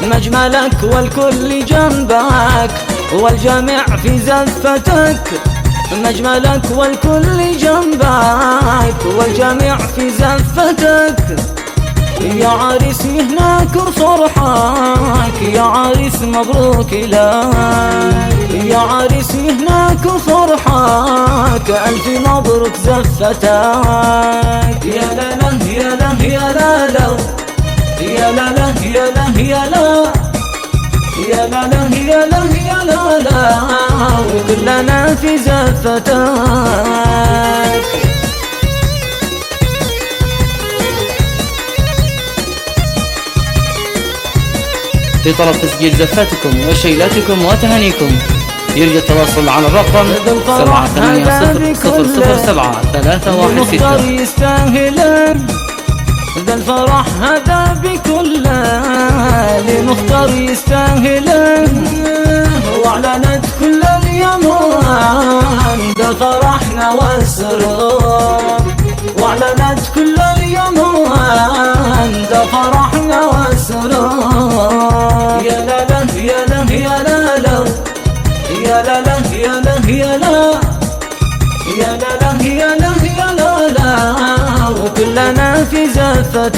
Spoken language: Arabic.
مجملك والكل جنبك والجميع في زفتك، مجملك والكل جنبك والجميع في زفتك. يا عريس هناك فرحك، يا عريس مبروك لك، يا عريس هناك فرحك ألف مبروك زفتك. يا لا لا يا لا يا لا لا يا لا لا يا لا يا لا يا لا لا يا لا يا لا لا وكلنا في زفتك. لطلب تسجيل زفاتكم وشيلاتكم وتهانيكم يرجى التواصل على الرقم 7800007316. يستاهل ذا الفرح هذا بكله، لمختار يستاهل واعلنت كل اليمن ذا فرحنا والسرور، واعلنت كل اليمن ذا فرحنا والسرور. يا لا لا يا لا يا لا لا يا لا لا يا لا يا لا يا لا لا يا لا يا لا لا وكلنا في زفتك.